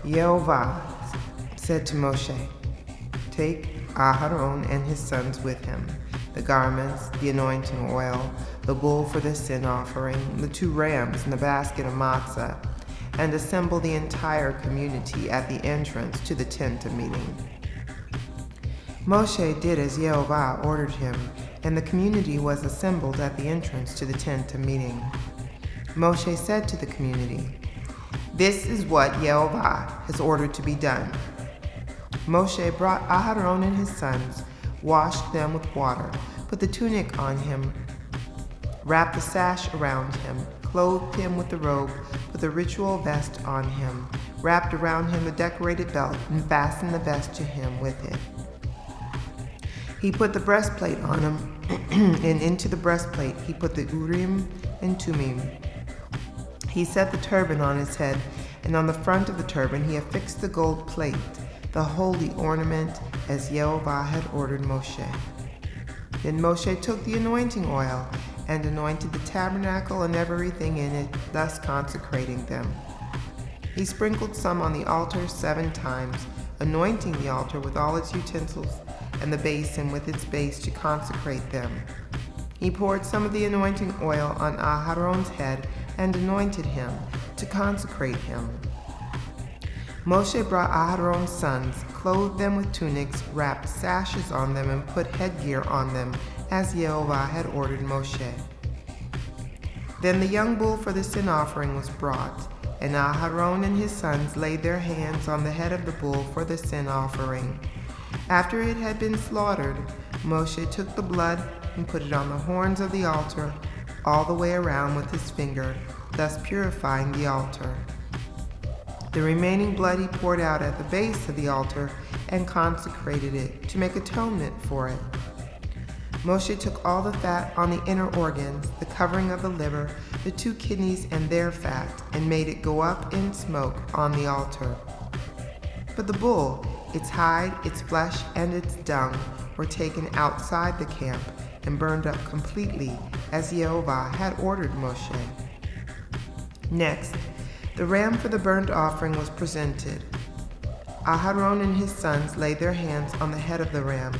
Yehovah said to Moshe, "Take Aharon and his sons with him, the garments, the anointing oil, the bull for the sin offering, the 2 rams, and the basket of matzah, and assemble the entire community at the entrance to the tent of meeting." Moshe did as Yehovah ordered him, and the community was assembled at the entrance to the tent of meeting. Moshe said to the community, "This is what Yehovah has ordered to be done." Moshe brought Aharon and his sons, washed them with water, put the tunic on him, wrapped the sash around him, clothed him with the robe, put the ritual vest on him, wrapped around him a decorated belt, and fastened the vest to him with it. He put the breastplate on him, and into the breastplate he put the Urim and Tumim. He set the turban on his head, and on the front of the turban he affixed the gold plate, the holy ornament, as Yehovah had ordered Moshe. Then Moshe took the anointing oil and anointed the tabernacle and everything in it, thus consecrating them. He sprinkled some on the altar 7 times, anointing the altar with all its utensils and the basin with its base to consecrate them. He poured some of the anointing oil on Aharon's head and anointed him to consecrate him. Moshe brought Aharon's sons, clothed them with tunics, wrapped sashes on them, and put headgear on them, as Yehovah had ordered Moshe. Then the young bull for the sin offering was brought, and Aharon and his sons laid their hands on the head of the bull for the sin offering. After it had been slaughtered, Moshe took the blood and put it on the horns of the altar all the way around with his finger, thus purifying the altar. The remaining blood he poured out at the base of the altar and consecrated it to make atonement for it. Moshe took all the fat on the inner organs, the covering of the liver, the 2 kidneys and their fat, and made it go up in smoke on the altar. But the bull, its hide, its flesh, and its dung were taken outside the camp and burned up completely, as Yehovah had ordered Moshe. Next, the ram for the burnt offering was presented. Aharon and his sons laid their hands on the head of the ram,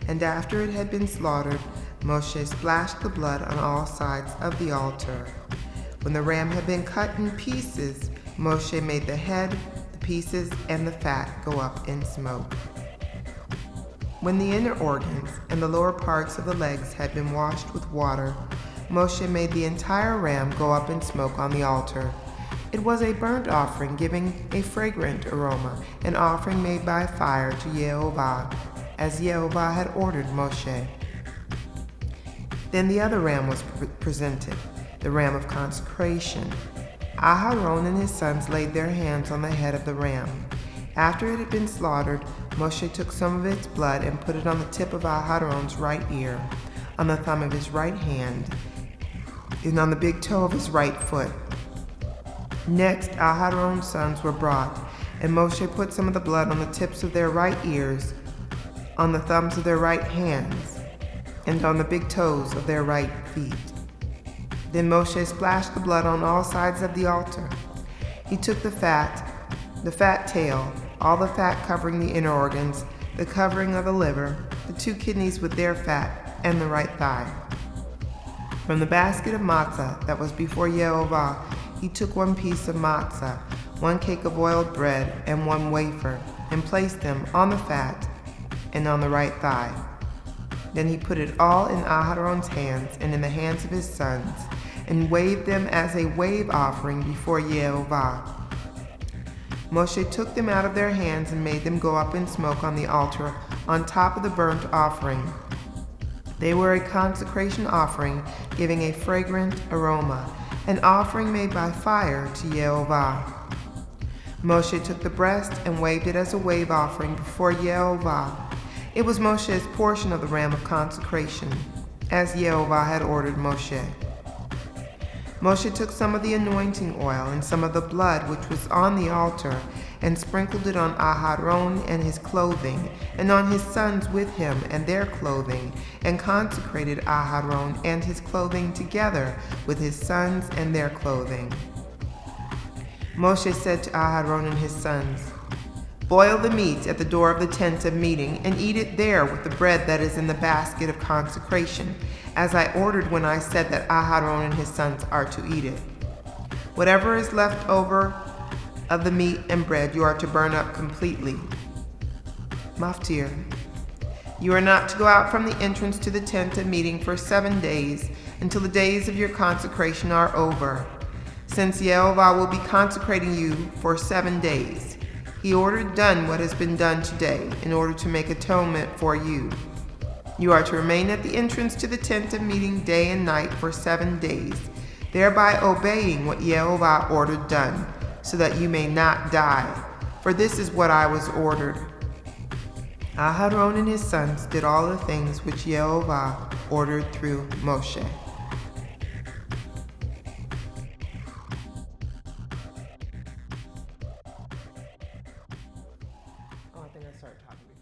and after it had been slaughtered, Moshe splashed the blood on all sides of the altar. When the ram had been cut in pieces, Moshe made the head, the pieces, and the fat go up in smoke. When the inner organs and the lower parts of the legs had been washed with water, Moshe made the entire ram go up in smoke on the altar. It was a burnt offering giving a fragrant aroma, an offering made by fire to Yehovah, as Yehovah had ordered Moshe. Then the other ram was presented, the ram of consecration. Aharon and his sons laid their hands on the head of the ram. After it had been slaughtered, Moshe took some of its blood and put it on the tip of Aharon's right ear, on the thumb of his right hand, and on the big toe of his right foot. Next, Aharon's sons were brought, and Moshe put some of the blood on the tips of their right ears, on the thumbs of their right hands, and on the big toes of their right feet. Then Moshe splashed the blood on all sides of the altar. He took the fat tail, all the fat covering the inner organs, the covering of the liver, the 2 kidneys with their fat, and the right thigh. From the basket of matzah that was before Yehovah, he took 1 piece of matzah, 1 cake of oiled bread, and 1 wafer, and placed them on the fat and on the right thigh. Then he put it all in Aharon's hands and in the hands of his sons, and waved them as a wave offering before Yehovah. Moshe took them out of their hands and made them go up in smoke on the altar on top of the burnt offering. They were a consecration offering giving a fragrant aroma, an offering made by fire to Yehovah. Moshe took the breast and waved it as a wave offering before Yehovah. It was Moshe's portion of the ram of consecration, as Yehovah had ordered Moshe. Moshe took some of the anointing oil and some of the blood which was on the altar, and sprinkled it on Aharon and his clothing, and on his sons with him and their clothing, and consecrated Aharon and his clothing together with his sons and their clothing. Moshe said to Aharon and his sons, "Boil the meat at the door of the tent of meeting, and eat it there with the bread that is in the basket of consecration, as I ordered when I said that Aharon and his sons are to eat it. Whatever is left over of the meat and bread you are to burn up completely." Maftir. You are not to go out from the entrance to the tent of meeting for 7 days, until the days of your consecration are over, since Yehovah will be consecrating you for 7 days. He ordered done what has been done today, in order to make atonement for you. You are to remain at the entrance to the tent of meeting day and night for 7 days, thereby obeying what Yehovah ordered done, so that you may not die. For this is what I was ordered. Aharon and his sons did all the things which Yehovah ordered through Moshe. Oh, I think I started talking.